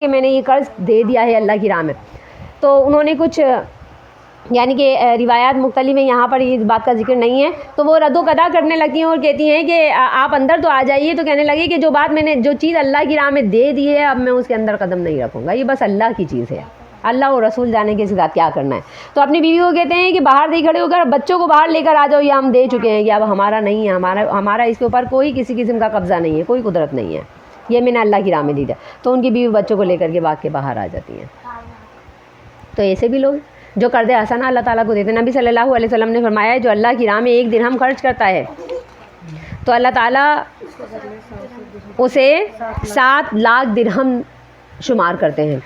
کہ میں نے یہ قرض دے دیا ہے اللہ کی راہ میں. تو انہوں نے کچھ یعنی کہ روایات مختلف ہیں, یہاں پر اس بات کا ذکر نہیں ہے, تو وہ رد و قدا کرنے لگتی ہیں اور کہتی ہیں کہ آپ اندر تو آ جائیے. تو کہنے لگے کہ جو بات میں نے جو چیز اللہ کی راہ میں دے دی ہے اب میں اس کے اندر قدم نہیں رکھوں گا, یہ بس اللہ کی چیز ہے, اللہ اور رسول جانے کے ساتھ کیا کرنا ہے. تو اپنی بیوی کو کہتے ہیں کہ باہر دے کھڑے ہو کر بچوں کو باہر لے کر آ جاؤ, یہ ہم دے چکے ہیں, یہ اب ہمارا نہیں ہے, ہمارا اس کے اوپر کوئی کسی قسم کا قبضہ نہیں ہے, کوئی قدرت نہیں ہے, یہ میں نے اللہ کی راہ میں دی تھا. تو ان کی بیوی بچوں کو لے کر کے بھاگ کے باہر آ جاتی ہیں. تو ایسے بھی لوگ جو قرض حسنہ اللہ تعالیٰ کو دیتے ہیں. نبی صلی اللہ علیہ وسلم نے فرمایا ہے جو اللہ کی راہ میں 1 درہم خرچ کرتا ہے تو اللہ تعالیٰ اسے 7 لاکھ درہم شمار کرتے ہیں.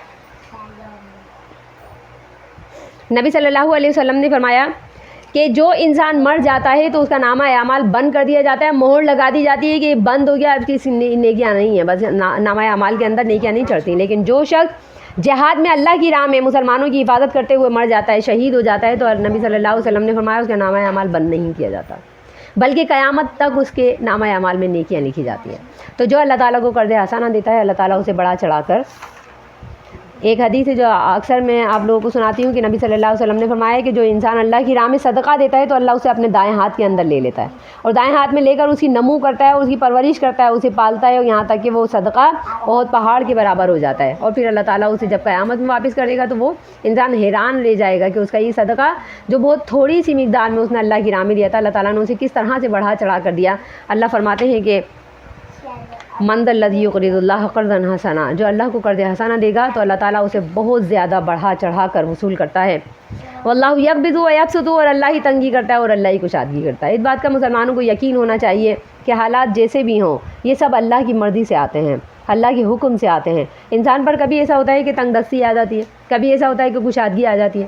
نبی صلی اللہ علیہ وسلم نے فرمایا کہ جو انسان مر جاتا ہے تو اس کا نامہ اعمال بند کر دیا جاتا ہے, مہر لگا دی جاتی ہے کہ یہ بند ہو گیا, اب کی نیکیاں نہیں ہیں, بس نامہ اعمال کے اندر نیکیاں نہیں چڑھتی. لیکن جو شخص جہاد میں اللہ کی راہ میں مسلمانوں کی حفاظت کرتے ہوئے مر جاتا ہے, شہید ہو جاتا ہے, تو نبی صلی اللہ علیہ وسلم نے فرمایا اس کا نامہ اعمال بند نہیں کیا جاتا, بلکہ قیامت تک اس کے نامہ اعمال میں نیکیاں لکھی جاتی ہیں. تو جو اللہ تعالیٰ کو قرض حسنہ دیتا ہے اللہ تعالیٰ اسے بڑا چڑھا کر. ایک حدیث ہے جو اکثر میں آپ لوگوں کو سناتی ہوں کہ نبی صلی اللہ علیہ وسلم نے فرمایا ہے کہ جو انسان اللہ کی راہ میں صدقہ دیتا ہے تو اللہ اسے اپنے دائیں ہاتھ کے اندر لے لیتا ہے, اور دائیں ہاتھ میں لے کر اس کی نمو کرتا ہے, اس کی پرورش کرتا ہے, اسے پالتا ہے, اور یہاں تک کہ وہ صدقہ بہت پہاڑ کے برابر ہو جاتا ہے. اور پھر اللہ تعالیٰ اسے جب قیامت میں واپس کرے گا تو وہ انسان حیران رہ جائے گا کہ اس کا یہ صدقہ جو بہت تھوڑی سی مقدار میں اس نے اللہ کی راہ میں دیا تھا, اللہ تعالیٰ نے اسے کس طرح سے بڑھا چڑھا کر دیا. اللہ فرماتے ہیں کہ من ذا الذی یقرض اللہ قرضا حسنا, جو اللہ کو قرض حسنہ دے گا تو اللہ تعالیٰ اسے بہت زیادہ بڑھا چڑھا کر وصول کرتا ہے. واللہ یقبض ویبسط, اور اللہ ہی تنگی کرتا ہے اور اللہ ہی کشادگی کرتا ہے. اس بات کا مسلمانوں کو یقین ہونا چاہیے کہ حالات جیسے بھی ہوں یہ سب اللہ کی مرضی سے آتے ہیں, اللہ کے حکم سے آتے ہیں. انسان پر کبھی ایسا ہوتا ہے کہ تنگ دستی آ جاتی ہے, کبھی ایسا ہوتا ہے کہ کشادگی آ جاتی ہے,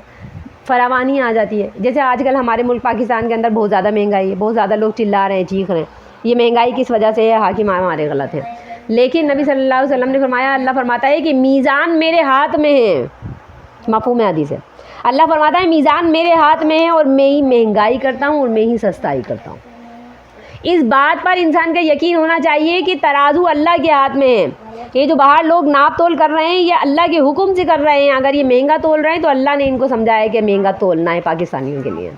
فراوانی آ جاتی ہے. جیسے آج کل ہمارے ملک پاکستان کے اندر بہت زیادہ مہنگائی ہے, بہت زیادہ لوگ چلا رہے ہیں, چیخ رہے ہیں, یہ مہنگائی کس وجہ سے ہے, حاکم ہمارے غلط ہیں. لیکن نبی صلی اللہ علیہ وسلم نے فرمایا, اللہ فرماتا ہے کہ میزان میرے ہاتھ میں ہے, مفہوم حدیث ہے. اللہ فرماتا ہے میزان میرے ہاتھ میں ہے اور میں ہی مہنگائی کرتا ہوں اور میں ہی سستائی کرتا ہوں. اس بات پر انسان کا یقین ہونا چاہیے کہ ترازو اللہ کے ہاتھ میں ہے. یہ جو باہر لوگ ناپ تول کر رہے ہیں یہ اللہ کے حکم سے کر رہے ہیں. اگر یہ مہنگا تول رہے ہیں تو اللہ نے ان کو سمجھایا کہ مہنگا تولنا ہے پاکستانیوں کے لیے.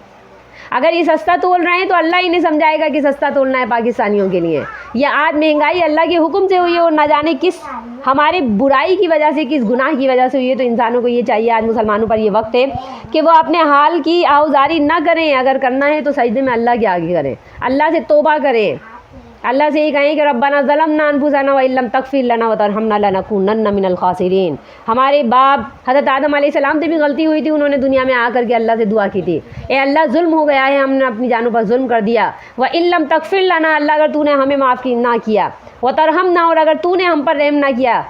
اگر یہ سستا تول رہے ہیں تو اللہ انہیں سمجھائے گا کہ سستا تولنا ہے پاکستانیوں کے لیے. یہ آج مہنگائی اللہ کے حکم سے ہوئی ہے اور نہ جانے کس ہمارے برائی کی وجہ سے, کس گناہ کی وجہ سے ہوئی ہے. تو انسانوں کو یہ چاہیے, آج مسلمانوں پر یہ وقت ہے کہ وہ اپنے حال کی آؤزاری نہ کریں. اگر کرنا ہے تو سجدے میں اللہ کے آگے کریں, اللہ سے توبہ کریں, اللہ سے یہ کہیں کہ ربنا ظلمنا انفسنا وان لم تغفر لنا وترحمنا لنکونن من الخاسرین. ہمارے باپ حضرت آدم علیہ السلام سے بھی غلطی ہوئی تھی, انہوں نے دنیا میں آ کر کے اللہ سے دعا کی تھی, اے اللہ ظلم ہو گیا ہے, ہم نے اپنی جانوں پر ظلم کر دیا. وان لم تغفر لنا, اللہ اگر تو نے ہمیں معاف نہ کیا, وترحمنا, اور اگر تو نے ہم پر رحم نہ کیا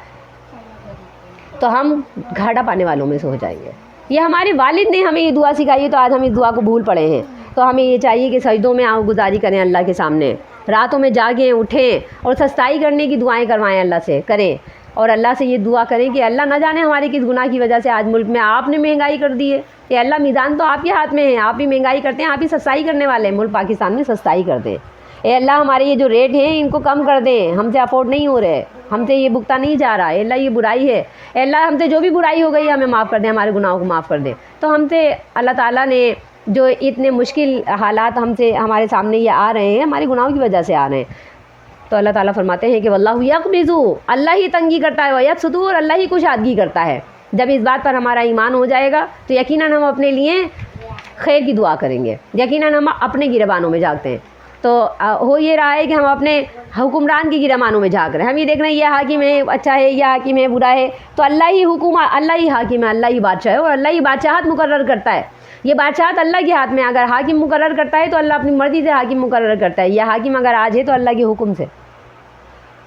تو ہم گھاٹا پانے والوں میں سے ہو جائیں گے. یہ ہمارے والد نے ہمیں یہ دعا سکھائی ہے, تو آج ہم اس دعا کو بھول پڑے ہیں. تو ہمیں یہ چاہیے کہ سجدوں میں آؤ گزاری کریں اللہ کے سامنے, راتوں میں جاگیں, اٹھیں اور سستائی کرنے کی دعائیں کروائیں اللہ سے کریں, اور اللہ سے یہ دعا کریں کہ اللہ نہ جانے ہمارے کس گناہ کی وجہ سے آج ملک میں آپ نے مہنگائی کر دی ہے. کہ اللہ میزان تو آپ کے ہاتھ میں ہے, آپ ہی مہنگائی کرتے ہیں, آپ ہی سستائی کرنے والے ہیں, ملک پاکستان میں سستائی کر دیں. اے اللہ ہمارے یہ جو ریٹ ہیں ان کو کم کر دیں, ہم سے افورڈ نہیں ہو رہے, ہم سے یہ بکتا نہیں جا رہا. اے اللہ یہ برائی ہے, اے اللہ ہم سے جو بھی برائی ہو گئی ہے ہمیں معاف کر دیں, ہمارے گناہوں کو معاف کر دیں. تو ہم سے اللہ تعالیٰ نے جو اتنے مشکل حالات ہمارے سامنے یہ آ رہے ہیں ہمارے گناہوں کی وجہ سے آ رہے ہیں. تو اللہ تعالیٰ فرماتے ہیں کہ واللہ یقبض, اللہ ہی تنگی کرتا ہے, ویبسط, اور اللہ ہی کشادگی کرتا ہے. جب اس بات پر ہمارا ایمان ہو جائے گا تو یقیناً ہم اپنے لیے خیر کی دعا کریں گے, یقیناً ہم اپنے گریبانوں میں جھانکتے ہیں. تو ہو یہ رہا ہے کہ ہم اپنے حکمران کی گریبانوں میں جھانک رہے ہیں, ہم یہ دیکھ رہے ہیں یہ حاکم ہے اچھا ہے, یہ حاکم ہے برا ہے. تو اللہ ہی اللہ ہی حاکم ہے, اللہ ہی بادشاہ ہے, اور اللہ ہی بادشاہت مقرر کرتا ہے. یہ بادشاہت اللہ کے ہاتھ میں. اگر حاکم مقرر کرتا ہے تو اللہ اپنی مرضی سے حاکم مقرر کرتا ہے. یہ حاکم اگر آج ہے تو اللہ کے حکم سے.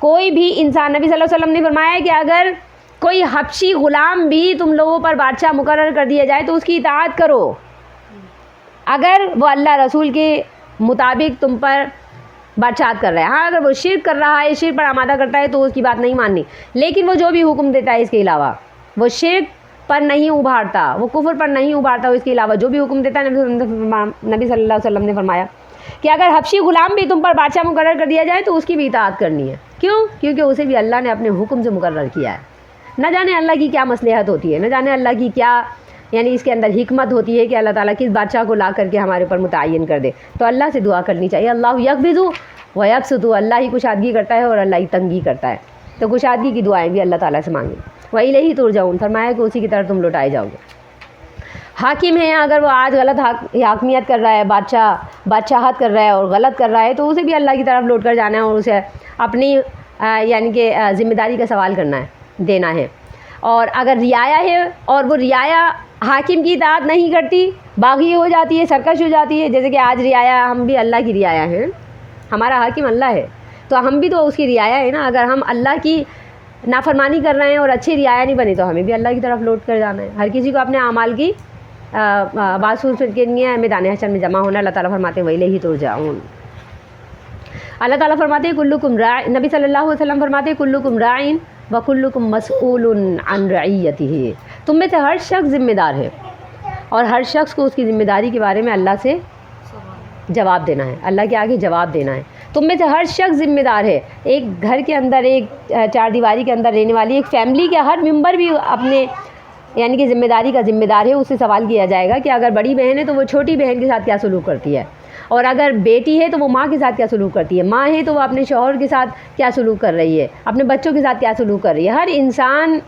کوئی بھی انسان, نبی صلی اللہ علیہ وسلم نے فرمایا ہے کہ اگر کوئی حبشی غلام بھی تم لوگوں پر بادشاہ مقرر کر دیا جائے تو اس کی اطاعت کرو, اگر وہ اللہ رسول کے مطابق تم پر بادشاہت کر رہا ہے. ہاں اگر وہ شرک کر رہا ہے, شرک پر آمادہ کرتا ہے تو اس کی بات نہیں ماننی, لیکن وہ جو بھی حکم دیتا ہے اس کے علاوہ وہ شرک پر نہیں ابھارتا, وہ کفر پر نہیں ابھارتا, اس کے علاوہ جو بھی حکم دیتا ہے نبی صلی اللہ علیہ وسلم نے فرمایا کہ اگر حبشی غلام بھی تم پر بادشاہ مقرر کر دیا جائے تو اس کی بھی اطاعت کرنی ہے. کیوں؟ کیونکہ اسے بھی اللہ نے اپنے حکم سے مقرر کیا ہے. نہ جانے اللہ کی کیا مصلحت ہوتی ہے، نہ جانے اللہ کی کیا یعنی اس کے اندر حکمت ہوتی ہے کہ اللہ تعالیٰ کس بادشاہ کو لا کر کے ہمارے اوپر متعین کر دے. تو اللہ سے دعا کرنی چاہیے. اللہ یقبض و یبسط، اللہ ہی کشادگی کرتا ہے اور اللہ ہی تنگی کرتا ہے. تو کشادگی کی دعائیں بھی اللہ تعالیٰ سے مانگیں. وَإِلَيْهِ تُرْجَعُونَ، فرمایا کہ اسی کی طرف تم لوٹائے جاؤ گے. حاکم ہے اگر وہ آج غلط حاکمیت کر رہا ہے، بادشاہت کر رہا ہے اور غلط کر رہا ہے، تو اسے بھی اللہ کی طرف لوٹ کر جانا ہے اور اسے اپنی یعنی کہ ذمہ داری کا سوال کرنا ہے، دینا ہے. اور اگر رعایا ہے اور وہ رعایا حاکم کی اطاعت نہیں کرتی، باغی ہو جاتی ہے، سرکش ہو جاتی ہے، جیسے کہ آج رعایا، ہم بھی اللہ کی رعایا ہیں، ہمارا حاکم اللہ ہے تو ہم بھی تو اس کی رعایا ہے نا. اگر ہم اللہ کی نافرمانی کر رہے ہیں اور اچھی رعایا نہیں بنی تو ہمیں بھی اللہ کی طرف لوٹ کر جانا ہے. ہر کسی کو اپنے اعمال کی بات سن کے لیے میدان حشر میں جمع ہونا. اللہ تعالیٰ فرماتے ہیں وَإِلَيْهِ تُرْجَعُونَ. اللہ تعالیٰ فرماتے ہیں کلکم راع، نبی صلی اللہ علیہ وسلم فرماتے ہیں کلکم راعٍ وکلکم مسئول عن رعیتہ. تم میں سے ہر شخص ذمہ دار ہے اور ہر شخص کو اس کی ذمہ داری کے بارے میں اللہ سے جواب دینا ہے، اللہ کے آگے جواب دینا ہے. تم میں سے ہر شخص ذمہ دار ہے. ایک گھر کے اندر، ایک چار دیواری کے اندر رہنے والی ایک فیملی کے ہر ممبر بھی اپنے یعنی کہ ذمہ داری کا ذمہ دار ہے. اس سے سوال کیا جائے گا کہ اگر بڑی بہن ہے تو وہ چھوٹی بہن کے ساتھ کیا سلوک کرتی ہے، اور اگر بیٹی ہے تو وہ ماں کے ساتھ کیا سلوک کرتی ہے، ماں ہے تو وہ اپنے شوہر کے ساتھ کیا سلوک کر رہی ہے، اپنے بچوں کے ساتھ کیا سلوک کر رہی ہے. ہر انسان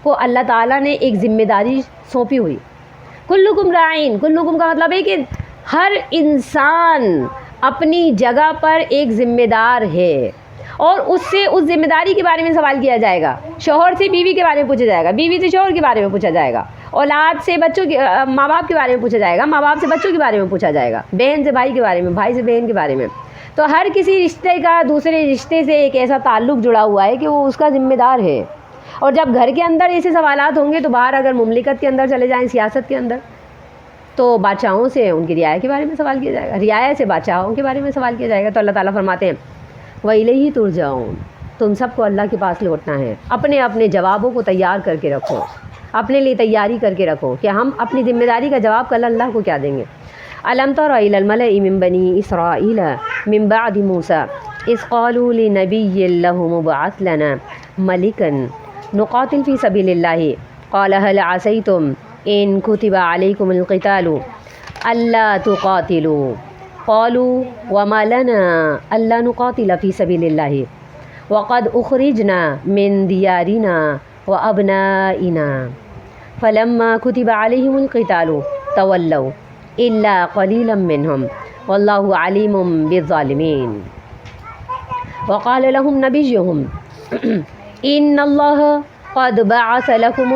کو اللہ تعالیٰ نے ایک ذمہ داری سونپی ہوئی. کلکم راعٍ، کلکم کا مطلب ہے کہ ہر انسان اپنی جگہ پر ایک ذمہ دار ہے اور اس سے اس ذمہ داری کے بارے میں سوال کیا جائے گا. شوہر سے بیوی کے بارے میں پوچھا جائے گا، بیوی سے شوہر کے بارے میں پوچھا جائے گا، اولاد سے بچوں کے ماں باپ کے بارے میں پوچھا جائے گا، ماں باپ سے بچوں کے بارے میں پوچھا جائے گا، بہن سے بھائی کے بارے میں، بھائی سے بہن کے بارے میں. تو ہر کسی رشتے کا دوسرے رشتے سے ایک ایسا تعلق جڑا ہوا ہے کہ وہ اس کا ذمہ دار ہے. اور جب گھر کے اندر ایسے سوالات ہوں گے تو باہر اگر مملکت کے اندر چلے جائیں، سیاست کے اندر، تو بادشاہوں سے ان کی رعایا کے بارے میں سوال کیا جائے گا، رعایا سے بادشاہوں کے بارے میں سوال کیا جائے گا. تو اللہ تعالیٰ فرماتے ہیں وَإِلَيْهِ تُرْجَعُونَ، تم سب کو اللہ کے پاس لوٹنا ہے. اپنے اپنے جوابوں کو تیار کر کے رکھو، اپنے لیے تیاری کر کے رکھو کہ ہم اپنی ذمہ داری کا جواب کل اللہ کو کیا دیں گے. أَلَمْ تَرَ إِلَى الْمَلَإِ مِنْ بَنِي إِسْرَائِيلَ مِنْ بَعْدِ مُوسَىٰ إِذْ قَالُوا لِنَبِيٍّ لَهُ ابْعَثْ لَنَا مَلِكًا نُقَاتِلْ فِي سَبِيلِ اللَّهِ قَالَ هَلْ عَسَيْتُمْ إِنْ كُتِبَ عَلَيْكُمُ الْقِتَالُ أَلَّا تُقَاتِلُوا قَالُوا وَمَا لَنَا أَلَّا نُقَاتِلَ فِي سَبِيلِ اللَّهِ وَقَدْ أُخْرِجْنَا مِنْ دِيَارِنَا وَأَبْنَائِنَا فَلَمَّا كُتِبَ عَلَيْهِمُ الْقِتَالُ تَوَلَّوْا إِلَّا قَلِيلًا مِّنْهُمْ وَاللَّهُ عَلِيمٌ بِالظَّالِمِينَ. وَقَالَ لَهُمْ نَبِيُّهُمْ إِنَّ اللَّهَ قَدْ بَعَثَ لَكُمْ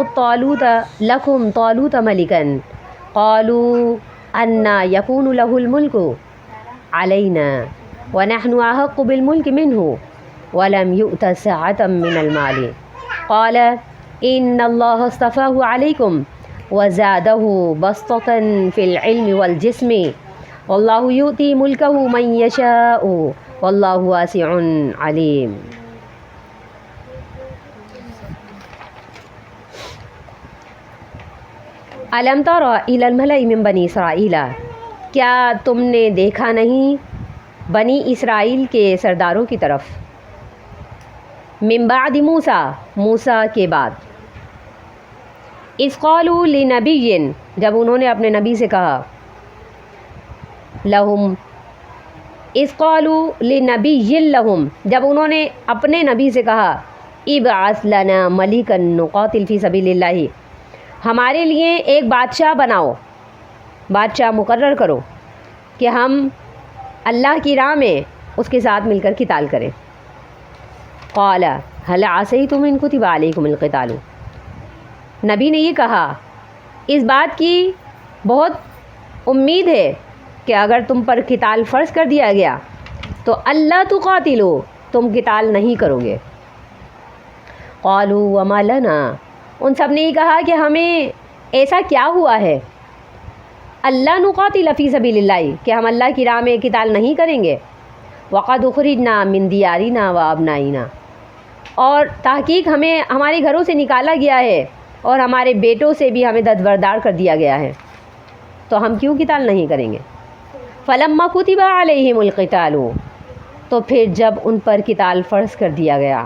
طَالُوتَ مَلِكًا قَالُوا أَنَّىٰ يَكُونُ لَهُ الْمُلْكُ عَلَيْنَا وَنَحْنُ أَحَقُّ بِالْمُلْكِ مِنْهُ وَلَمْ يُؤْتَ سَعَةً مِّنَ الْمَالِ قَالَ إِنَّ اللَّهَ اصْطَفَاهُ عَلَيْكُمْ وَزَادَهُ بَسْطَةً فِي الْعِلْمِ وَالْجِسْمِ وَاللَّهُ يُؤْتِي مُلْكَهُ مَن يَشَاءُ وَاللَّهُ وَاسِعٌ عَلِيمٌ. أَلَمْ تَرَ إِلَى الْمَلَإِ مِن بَنِي إِسْرَائِيلَ، کیا تم نے دیکھا نہیں بنی اسرائیل کے سرداروں کی طرف، من بعد موسیٰ، موسیٰ کے بعد، اذ قالوا لنبی، جب انہوں نے اپنے نبی سے کہا، لہم، اذ قالوا لنبی لہم، جب انہوں نے اپنے نبی سے کہا، ابعث لنا ملکا نقاتل فی سبیل اللہ، ہمارے لیے ایک بادشاہ بناؤ، بادشاہ مقرر کرو کہ ہم اللہ کی راہ میں اس کے ساتھ مل کر قتال کریں. قال هل عصیتم ان کتب علیکم القتال، نبی نے یہ کہا اس بات کی بہت امید ہے کہ اگر تم پر قتال فرض کر دیا گیا تو اللہ تقاتلو، تم قتال نہیں کرو گے. قالوا وما لنا، ان سب نے یہ کہا کہ ہمیں ایسا کیا ہوا ہے، اللہ نقاتل فی سبیل اللہ، کہ ہم اللہ کی راہ میں قتال نہیں کریں گے. وقد اخرجنا من دیارنا وابنائنا، اور تحقیق ہمیں ہمارے گھروں سے نکالا گیا ہے اور ہمارے بیٹوں سے بھی ہمیں دستبردار کر دیا گیا ہے، تو ہم کیوں قتال نہیں کریں گے. فلما کتب علیہم القتال، تو پھر جب ان پر قتال فرض کر دیا گیا،